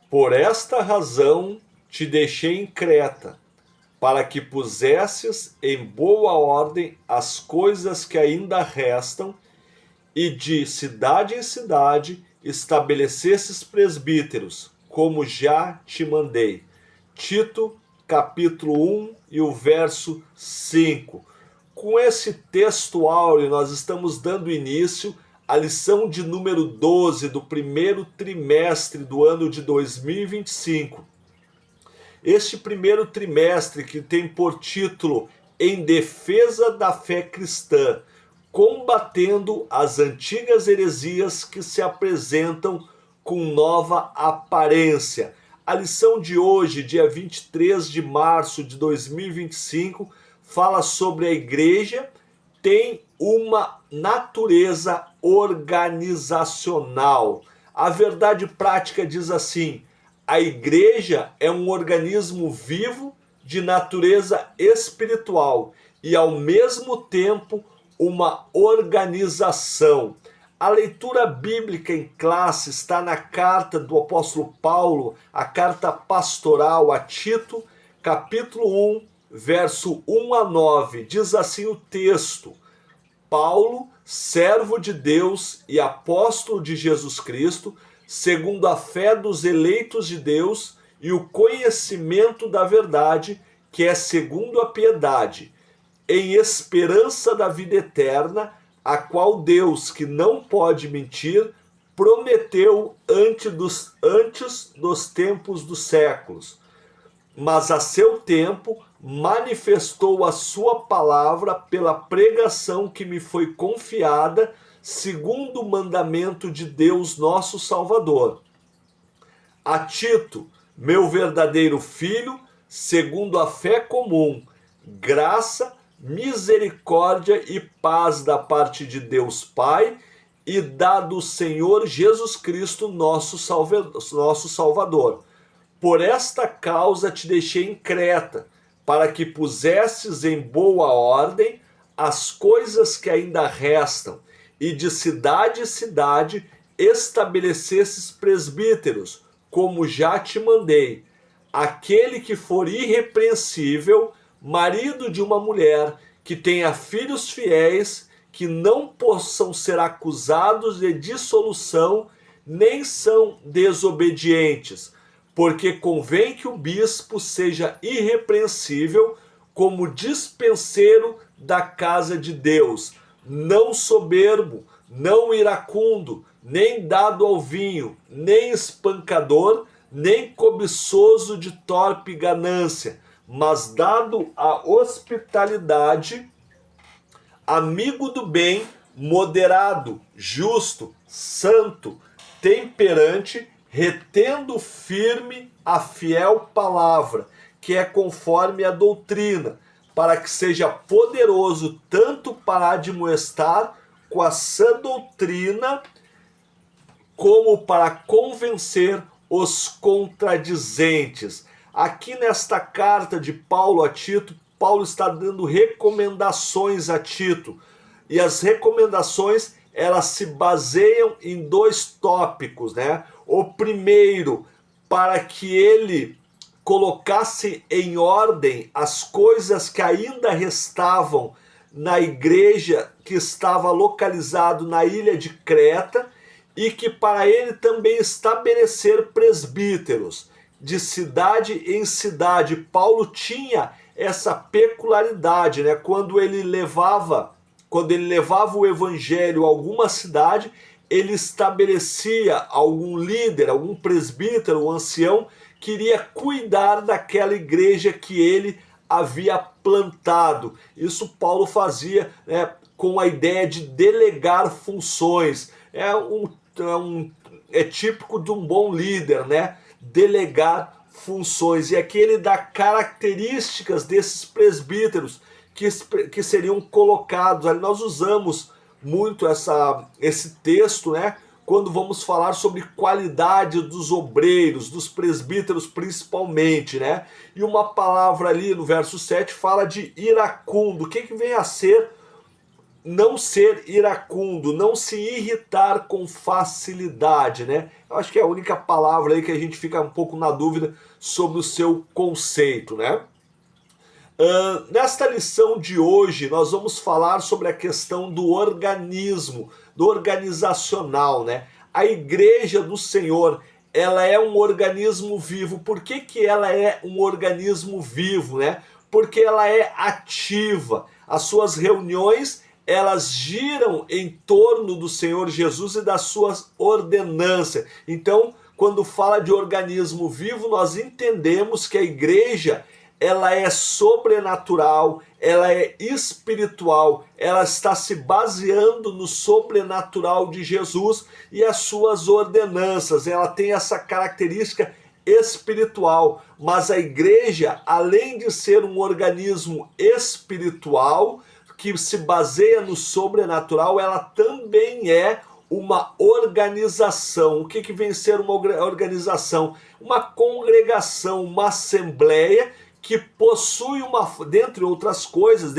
Por esta razão te deixei em Creta, para que pusesses em boa ordem as coisas que ainda restam, e de cidade em cidade estabelecesses presbíteros, como já te mandei. Tito, capítulo 1 e o verso 5. Com esse texto áureo, nós estamos dando início à lição de número 12 do primeiro trimestre do ano de 2025. Este primeiro trimestre, que tem por título Em Defesa da Fé Cristã, combatendo as antigas heresias que se apresentam com nova aparência. A lição de hoje, dia 23 de março de 2025, fala sobre a igreja tem uma natureza organizacional. A verdade prática diz assim: a igreja é um organismo vivo de natureza espiritual e, ao mesmo tempo, uma organização. A leitura bíblica em classe está na carta do apóstolo Paulo, a carta pastoral a Tito, capítulo 1, verso 1 a 9. Diz assim o texto: Paulo, servo de Deus e apóstolo de Jesus Cristo, segundo a fé dos eleitos de Deus e o conhecimento da verdade, que é segundo a piedade, em esperança da vida eterna, a qual Deus, que não pode mentir, prometeu antes dos tempos dos séculos. Mas a seu tempo manifestou a sua palavra pela pregação que me foi confiada, segundo o mandamento de Deus nosso Salvador. A Tito, meu verdadeiro filho, segundo a fé comum, graça, misericórdia e paz da parte de Deus Pai e da do Senhor Jesus Cristo, nosso Salvador. Por esta causa te deixei em Creta, para que pusesses em boa ordem as coisas que ainda restam, e de cidade em cidade estabelecesses presbíteros, como já te mandei. Aquele que for irrepreensível, marido de uma mulher, que tenha filhos fiéis, que não possam ser acusados de dissolução, nem são desobedientes, porque convém que o bispo seja irrepreensível, como dispenseiro da casa de Deus, não soberbo, não iracundo, nem dado ao vinho, nem espancador, nem cobiçoso de torpe ganância, mas dado à hospitalidade, amigo do bem, moderado, justo, santo, temperante, retendo firme a fiel palavra, que é conforme a doutrina, para que seja poderoso tanto para admoestar com a sã doutrina, como para convencer os contradizentes. Aqui nesta carta de Paulo a Tito, Paulo está dando recomendações a Tito. E as recomendações, elas se baseiam em dois tópicos, né? O primeiro, para que ele colocasse em ordem as coisas que ainda restavam na igreja que estava localizado na ilha de Creta, e que para ele também estabelecer presbíteros de cidade em cidade. Paulo tinha essa peculiaridade, né? Quando ele levava o evangelho a alguma cidade, ele estabelecia algum líder, algum presbítero, um ancião, que iria cuidar daquela igreja que ele havia plantado. Isso Paulo fazia, né, com a ideia de delegar funções. É típico de um bom líder, né? Delegar funções. E aqui ele dá características desses presbíteros que seriam colocados. Ali nós usamos muito esse texto, né? Quando vamos falar sobre qualidade dos obreiros, dos presbíteros principalmente, né? E uma palavra ali no verso 7 fala de iracundo. O que vem a ser não ser iracundo, não se irritar com facilidade, né? Eu acho que é a única palavra aí que a gente fica um pouco na dúvida sobre o seu conceito, né? Nesta lição de hoje, nós vamos falar sobre a questão do organismo, do organizacional, né? A igreja do Senhor, ela é um organismo vivo. Por que que ela é um organismo vivo, né? Porque ela é ativa. As suas reuniões, elas giram em torno do Senhor Jesus e das suas ordenanças. Então, quando fala de organismo vivo, nós entendemos que a igreja, ela é sobrenatural, ela é espiritual, ela está se baseando no sobrenatural de Jesus e as suas ordenanças. Ela tem essa característica espiritual, mas a igreja, além de ser um organismo espiritual que se baseia no sobrenatural, ela também é uma organização. O que que vem ser uma organização? Uma congregação, uma assembleia que possui dentre outras coisas,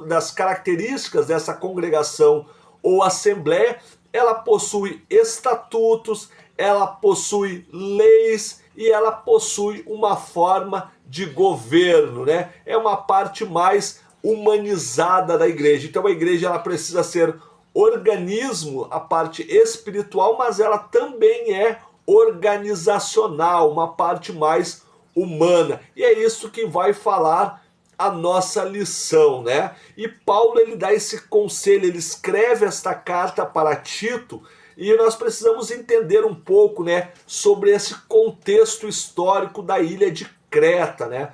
das características dessa congregação ou assembleia, ela possui estatutos, ela possui leis e ela possui uma forma de governo, né? É uma parte mais humanizada da igreja. Então a igreja, ela precisa ser organismo, a parte espiritual, mas ela também é organizacional, uma parte mais humana. E é isso que vai falar a nossa lição, né? E Paulo, ele dá esse conselho, ele escreve esta carta para Tito, e nós precisamos entender um pouco, né, sobre esse contexto histórico da ilha de Creta, né?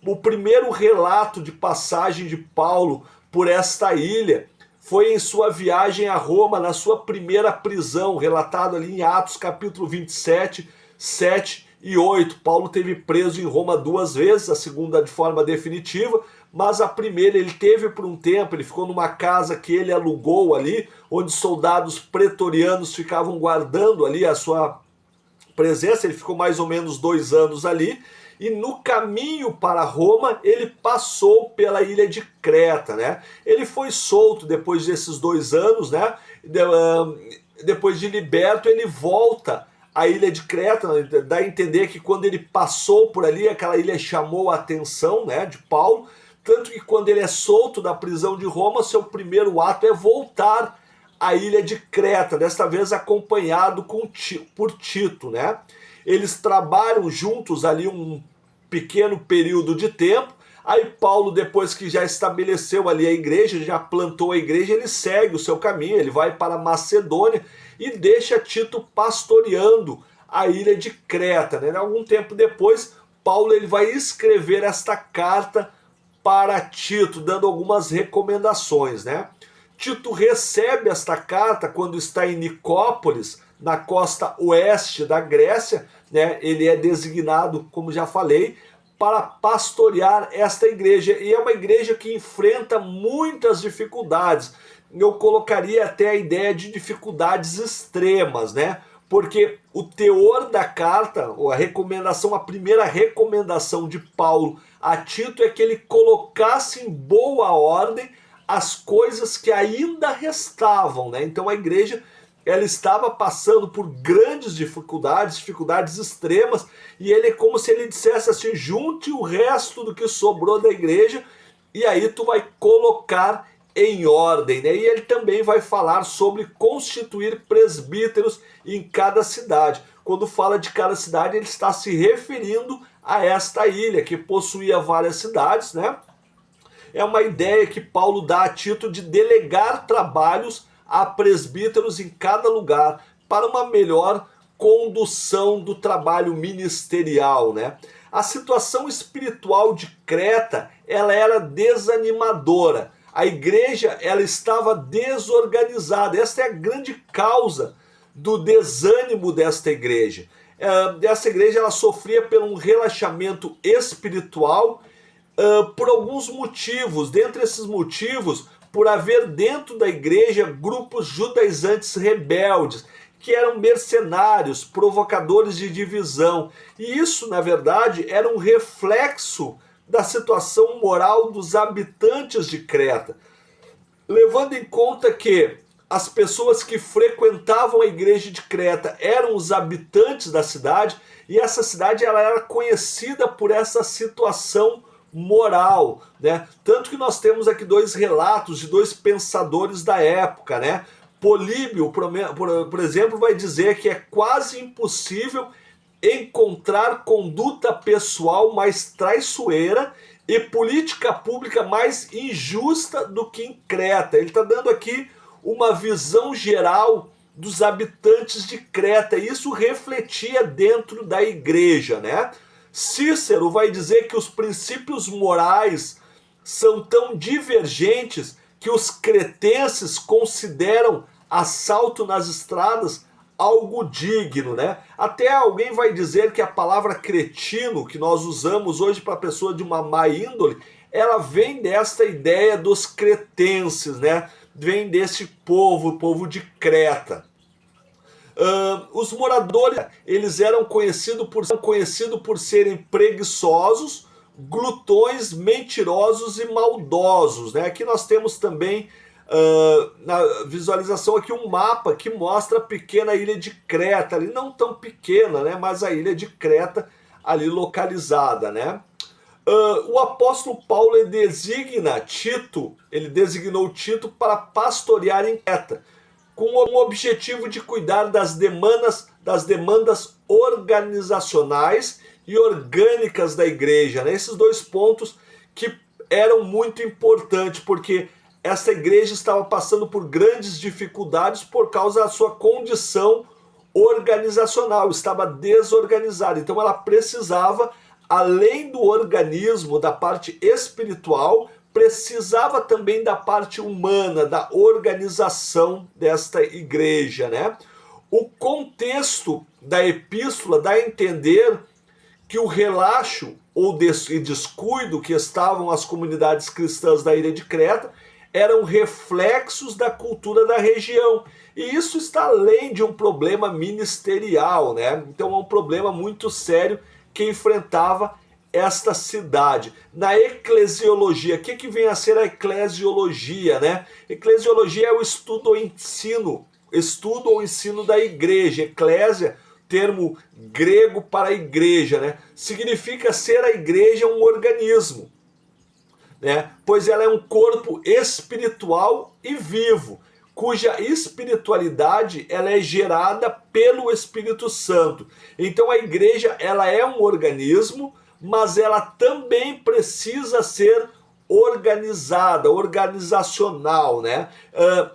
O primeiro relato de passagem de Paulo por esta ilha foi em sua viagem a Roma, na sua primeira prisão, relatado ali em Atos capítulo 27, 7 e 8. Paulo teve preso em Roma 2 vezes, a segunda de forma definitiva, mas a primeira ele teve por um tempo, ele ficou numa casa que ele alugou ali, onde soldados pretorianos ficavam guardando ali a sua presença. Ele ficou mais ou menos 2 anos ali, e no caminho para Roma ele passou pela ilha de Creta, né? Ele foi solto depois desses 2 anos, né? Depois de liberto, ele volta à ilha de Creta. Dá a entender que quando ele passou por ali, aquela ilha chamou a atenção, né, de Paulo, tanto que quando ele é solto da prisão de Roma, seu primeiro ato é voltar à ilha de Creta, desta vez acompanhado por Tito, né? Eles trabalham juntos ali um pequeno período de tempo. Aí Paulo, depois que já estabeleceu ali a igreja, já plantou a igreja, ele segue o seu caminho, ele vai para Macedônia e deixa Tito pastoreando a ilha de Creta, né? Algum tempo depois, Paulo, ele vai escrever esta carta para Tito, dando algumas recomendações, né? Tito recebe esta carta quando está em Nicópolis, na costa oeste da Grécia, né? Ele é designado, como já falei, para pastorear esta igreja, e é uma igreja que enfrenta muitas dificuldades. Eu colocaria até a ideia de dificuldades extremas, né? Porque o teor da carta, ou a recomendação, a primeira recomendação de Paulo a Tito é que ele colocasse em boa ordem as coisas que ainda restavam, né? Então a igreja, ela estava passando por grandes dificuldades, dificuldades extremas, e ele é como se ele dissesse assim: junte o resto do que sobrou da igreja e aí tu vai colocar em ordem, né? E ele também vai falar sobre constituir presbíteros em cada cidade. Quando fala de cada cidade, ele está se referindo a esta ilha, que possuía várias cidades, né? É uma ideia que Paulo dá a Tito de delegar trabalhos a presbíteros em cada lugar para uma melhor condução do trabalho ministerial, né? A situação espiritual de Creta, ela era desanimadora. A igreja, ela estava desorganizada. Esta é a grande causa do desânimo desta igreja. Essa igreja, ela sofria por um relaxamento espiritual, por alguns motivos. Dentre esses motivos, por haver dentro da igreja grupos judaizantes rebeldes, que eram mercenários, provocadores de divisão. E isso, na verdade, era um reflexo da situação moral dos habitantes de Creta. levando em conta que as pessoas que frequentavam a igreja de Creta eram os habitantes da cidade, e essa cidade ela era conhecida por essa situação moral, né? Tanto que nós temos aqui dois relatos de dois pensadores da época, né? Políbio, por exemplo, vai dizer que é quase impossível encontrar conduta pessoal mais traiçoeira e política pública mais injusta do que em Creta. Ele está dando aqui uma visão geral dos habitantes de Creta, e isso refletia dentro da igreja, né? Cícero vai dizer que os princípios morais são tão divergentes que os cretenses consideram assalto nas estradas algo digno, né? Até alguém vai dizer que a palavra cretino, que nós usamos hoje para pessoa de uma má índole, ela vem desta ideia dos cretenses, né? Vem desse povo, o povo de Creta. Os moradores, eles eram conhecidos por serem preguiçosos, glutões, mentirosos e maldosos, né? Aqui nós temos também na visualização aqui um mapa que mostra a pequena ilha de Creta, ali não tão pequena, né? Mas a ilha de Creta ali localizada, né? O apóstolo Paulo ele designou Tito para pastorear em Creta, com o objetivo de cuidar das demandas organizacionais e orgânicas da igreja, né? Esses dois pontos que eram muito importantes, porque essa igreja estava passando por grandes dificuldades por causa da sua condição organizacional, estava desorganizada. Então ela precisava, além do organismo, da parte espiritual, precisava também da parte humana, da organização desta igreja, né? O contexto da epístola dá a entender que o relaxo ou descuido que estavam as comunidades cristãs da ilha de Creta eram reflexos da cultura da região. E isso está além de um problema ministerial, né? Então é um problema muito sério que enfrentava esta cidade. Na eclesiologia, o que vem a ser a eclesiologia, né? Eclesiologia é o estudo ou ensino da igreja. Eclésia, termo grego para igreja, né? Significa ser a igreja um organismo, né? Pois ela é um corpo espiritual e vivo, cuja espiritualidade ela é gerada pelo Espírito Santo. Então a igreja ela é um organismo, mas ela também precisa ser organizada, organizacional, né?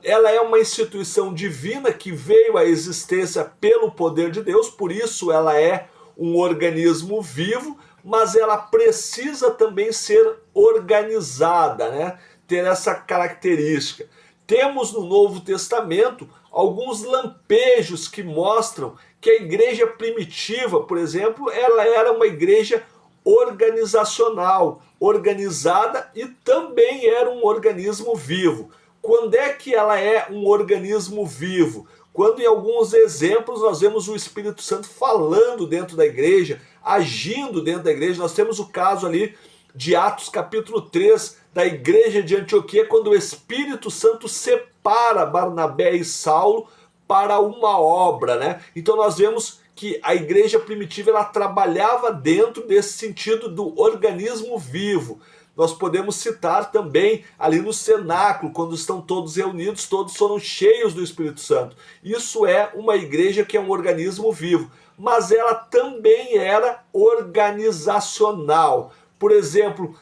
Ela é uma instituição divina que veio à existência pelo poder de Deus, por isso ela é um organismo vivo, mas ela precisa também ser organizada, né? Ter essa característica. Temos no Novo Testamento alguns lampejos que mostram que a igreja primitiva, por exemplo, ela era uma igreja organizacional, organizada, e também era um organismo vivo. Quando é que ela é um organismo vivo? Quando em alguns exemplos nós vemos o Espírito Santo falando dentro da igreja, agindo dentro da igreja. Nós temos o caso ali de Atos capítulo 3, da igreja de Antioquia, quando o Espírito Santo separa Barnabé e Saulo para uma obra, né? Então nós vemos que a igreja primitiva ela trabalhava dentro desse sentido do organismo vivo. Nós podemos citar também ali no cenáculo, quando estão todos reunidos, todos foram cheios do Espírito Santo. Isso é uma igreja que é um organismo vivo, mas ela também era organizacional. Por exemplo,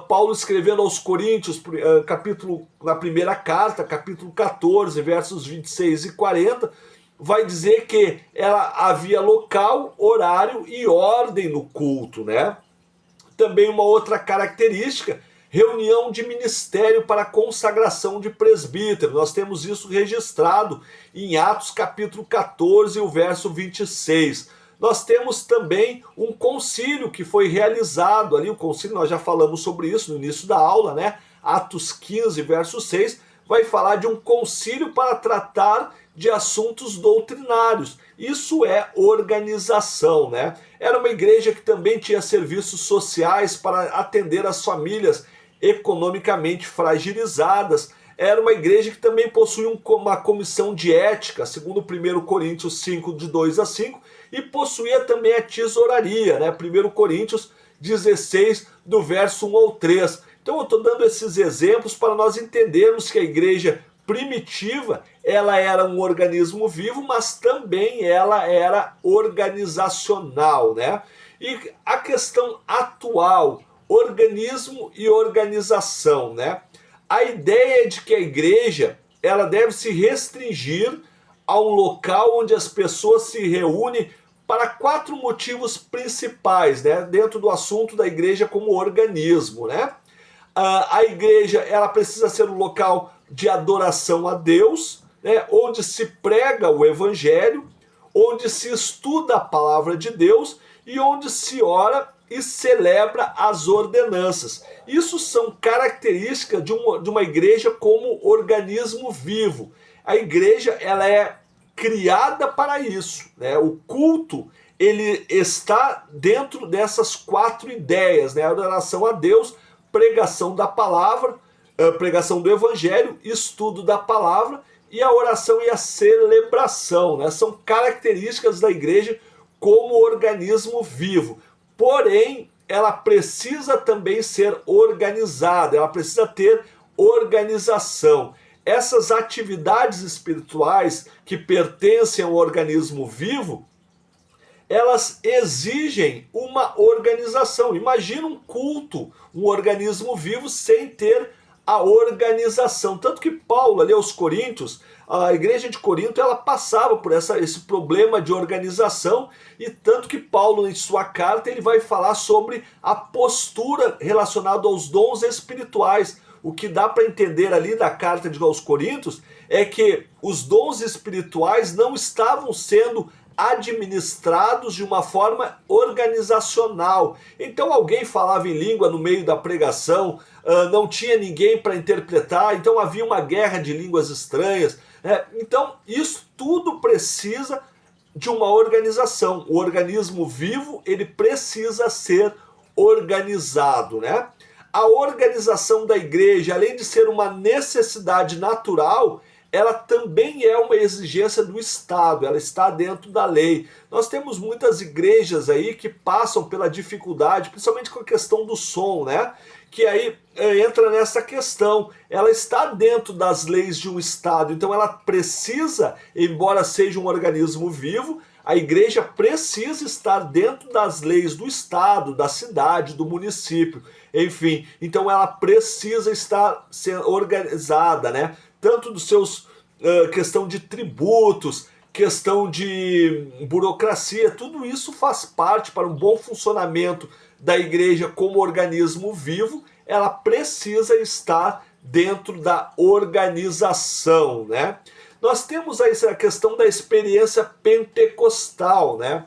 Paulo escrevendo aos Coríntios, na primeira carta, capítulo 14, versos 26 e 40, vai dizer que ela havia local, horário e ordem no culto, né? Também uma outra característica, reunião de ministério para consagração de presbítero. Nós temos isso registrado em Atos capítulo 14, o verso 26. Nós temos também um concílio que foi realizado ali, o concílio, nós já falamos sobre isso no início da aula, né? Atos 15, verso 6, vai falar de um concílio para tratar de assuntos doutrinários. Isso é organização, né? Era uma igreja que também tinha serviços sociais para atender as famílias economicamente fragilizadas. era uma igreja que também possuía uma comissão de ética, segundo 1 Coríntios 5, de 2 a 5, e possuía também a tesouraria, né? 1 Coríntios 16, do verso 1 ao 3. Então eu estou dando esses exemplos para nós entendermos que a igreja primitiva, ela era um organismo vivo, mas também ela era organizacional, né? E a questão atual, organismo e organização, né? A ideia é de que a igreja, ela deve se restringir a um local onde as pessoas se reúnem para 4 motivos principais, né? Dentro do assunto da igreja como organismo, né? A igreja, ela precisa ser um local de adoração a Deus, né? Onde se prega o evangelho, onde se estuda a palavra de Deus e onde se ora e celebra as ordenanças. Isso são características de uma igreja como organismo vivo. A igreja, ela é criada para isso, né? O culto, ele está dentro dessas 4 ideias, né? A adoração a Deus, pregação da palavra, pregação do evangelho, estudo da palavra e a oração e a celebração, né? São características da igreja como organismo vivo. Porém, ela precisa também ser organizada, ela precisa ter organização. Essas atividades espirituais que pertencem ao organismo vivo, elas exigem uma organização. Imagina um culto, um organismo vivo sem ter a organização. Tanto que Paulo, ali aos Coríntios, a igreja de Corinto, ela passava por esse problema de organização, e tanto que Paulo, em sua carta, ele vai falar sobre a postura relacionada aos dons espirituais. O que dá para entender ali da carta aos Coríntios é que os dons espirituais não estavam sendo administrados de uma forma organizacional. Então alguém falava em língua no meio da pregação, não tinha ninguém para interpretar, então havia uma guerra de línguas estranhas. Então isso tudo precisa de uma organização. O organismo vivo, ele precisa ser organizado, né? A organização da igreja, além de ser uma necessidade natural, ela também é uma exigência do Estado, ela está dentro da lei. Nós temos muitas igrejas aí que passam pela dificuldade, principalmente com a questão do som, né? Que aí entra nessa questão. Ela está dentro das leis de um Estado, então ela precisa, embora seja um organismo vivo, a igreja precisa estar dentro das leis do Estado, da cidade, do município, enfim. Então ela precisa estar sendo organizada, né? Tanto dos seus questão de tributos, questão de burocracia, tudo isso faz parte para um bom funcionamento da igreja como organismo vivo. Ela precisa estar dentro da organização, né? Nós temos aí a questão da experiência pentecostal, né?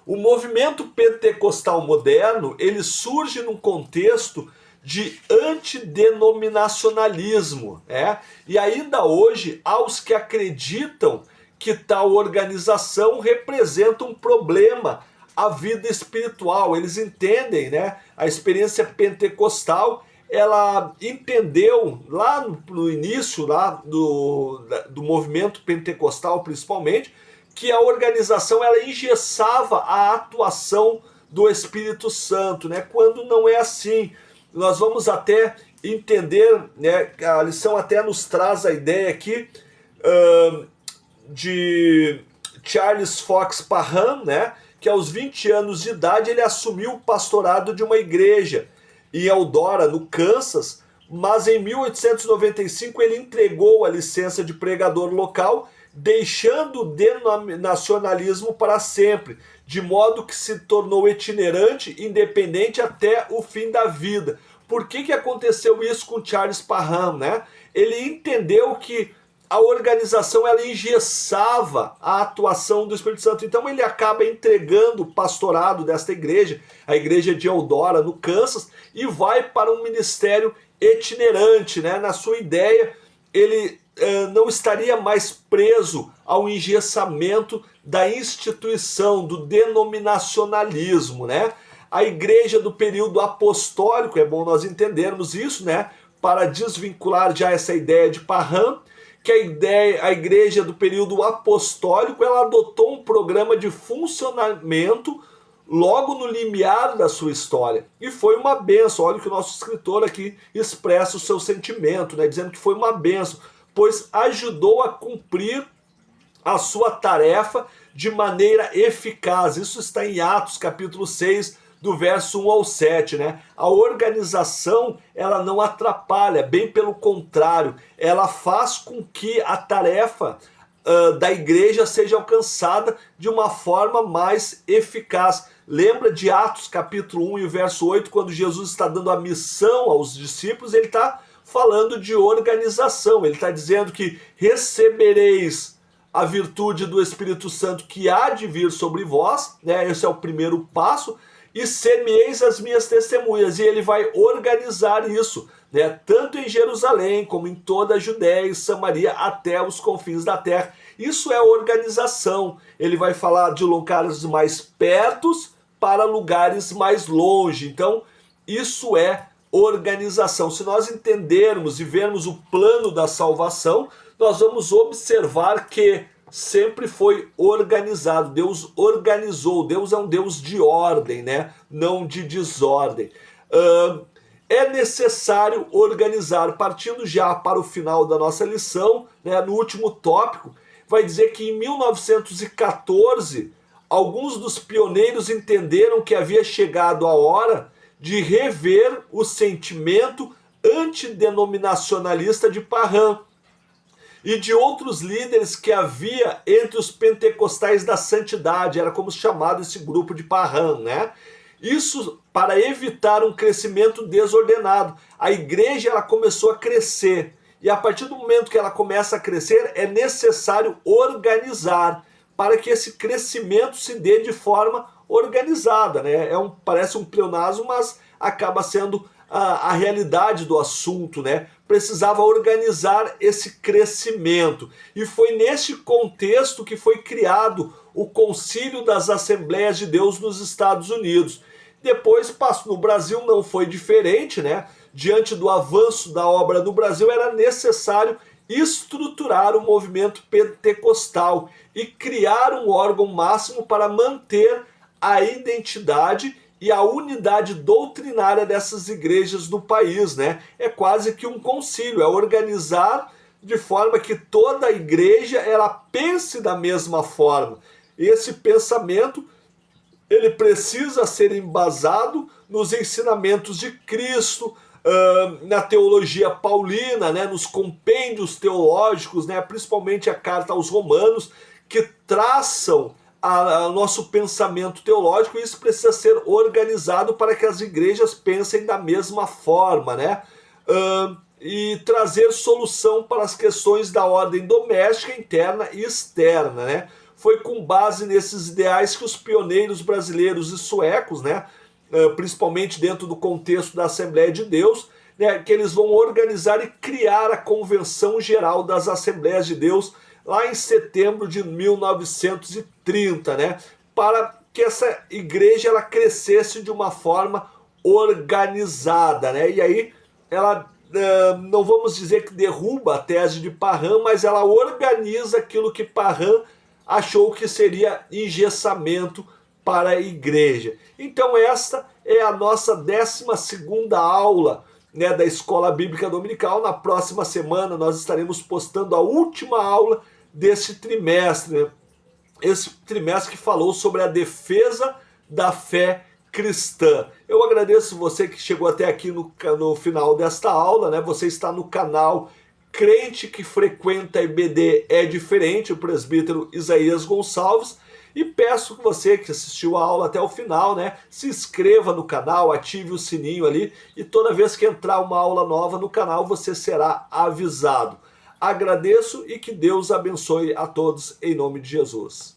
O movimento pentecostal moderno, ele surge num contexto de antidenominacionalismo, né? E ainda hoje há os que acreditam que tal organização representa um problema à vida espiritual. Eles entendem, né? A experiência pentecostal, ela entendeu lá no início lá do movimento pentecostal, principalmente, que a organização ela engessava a atuação do Espírito Santo, né? Quando não é assim. Nós vamos até entender, né? A lição até nos traz a ideia aqui de Charles Fox Parham, né? Que aos 20 anos de idade ele assumiu o pastorado de uma igreja em Eldora, no Kansas, mas em 1895 ele entregou a licença de pregador local, deixando o denominacionalismo para sempre, de modo que se tornou itinerante, independente até o fim da vida. Por que aconteceu isso com Charles Parham, né? Ele entendeu que a organização ela engessava a atuação do Espírito Santo, então ele acaba entregando o pastorado desta igreja, a igreja de Eldora, no Kansas, e vai para um ministério itinerante, né? Na sua ideia, ele não estaria mais preso ao engessamento da instituição, do denominacionalismo, né? A igreja do período apostólico, é bom nós entendermos isso, né? para desvincular já essa ideia de Parham, que a igreja do período apostólico ela adotou um programa de funcionamento logo no limiar da sua história. E foi uma bênção. Olha que o nosso escritor aqui expressa o seu sentimento, né, dizendo que foi uma bênção, pois ajudou a cumprir a sua tarefa de maneira eficaz. Isso está em Atos capítulo 6, do verso 1 ao 7, né? A organização, ela não atrapalha, bem pelo contrário, ela faz com que a tarefa da igreja seja alcançada de uma forma mais eficaz. Lembra de Atos capítulo 1 e verso 8, quando Jesus está dando a missão aos discípulos, ele está falando de organização, ele está dizendo que recebereis a virtude do Espírito Santo que há de vir sobre vós, né? Esse é o primeiro passo, e semeis as minhas testemunhas, e ele vai organizar isso, né? Tanto em Jerusalém, como em toda a Judéia e Samaria, até os confins da terra. Isso é organização. Ele vai falar de lugares mais pertos para lugares mais longe. Então, isso é organização. Se nós entendermos e vermos o plano da salvação, nós vamos observar que sempre foi organizado. Deus organizou. Deus é um Deus de ordem, né? Não de desordem. É necessário organizar. Partindo já para o final da nossa lição, né, no último tópico, vai dizer que em 1914, alguns dos pioneiros entenderam que havia chegado a hora de rever o sentimento antidenominacionalista de Parham e de outros líderes que havia entre os pentecostais da santidade, era como chamado esse grupo de Parham, né? Isso para evitar um crescimento desordenado. A igreja ela começou a crescer, e a partir do momento que ela começa a crescer, é necessário organizar para que esse crescimento se dê de forma organizada, né? Parece um pleonasmo, mas acaba sendo a realidade do assunto, né? Precisava organizar esse crescimento. E foi neste contexto que foi criado o Concílio das Assembleias de Deus nos Estados Unidos. Depois, no Brasil não foi diferente, né? Diante do avanço da obra no Brasil, era necessário estruturar o movimento pentecostal e criar um órgão máximo para manter a identidade e a unidade doutrinária dessas igrejas do país, né? É quase que um concílio, é organizar de forma que toda a igreja ela pense da mesma forma. E esse pensamento ele precisa ser embasado nos ensinamentos de Cristo, na teologia paulina, né, nos compêndios teológicos, né, principalmente a carta aos Romanos, que traçam o nosso pensamento teológico, e isso precisa ser organizado para que as igrejas pensem da mesma forma, né? E trazer solução para as questões da ordem doméstica, interna e externa, né? Foi com base nesses ideais que os pioneiros brasileiros e suecos, né, principalmente dentro do contexto da Assembleia de Deus, né, que eles vão organizar e criar a Convenção Geral das Assembleias de Deus lá em setembro de 1930, né, para que essa igreja ela crescesse de uma forma organizada, né, e aí ela não vamos dizer que derruba a tese de Parham, mas ela organiza aquilo que Parham achou que seria engessamento para a igreja. Então esta é a nossa 12ª aula, né, da Escola Bíblica Dominical. Na próxima semana nós estaremos postando a última aula desse trimestre, né? Esse trimestre que falou sobre a defesa da fé cristã. Eu agradeço você que chegou até aqui no final desta aula, né? Você está no canal Crente que Frequenta IBD é Diferente, o presbítero Isaías Gonçalves, e peço que você que assistiu a aula até o final, né, se inscreva no canal, ative o sininho ali, e toda vez que entrar uma aula nova no canal, você será avisado. Agradeço e que Deus abençoe a todos em nome de Jesus.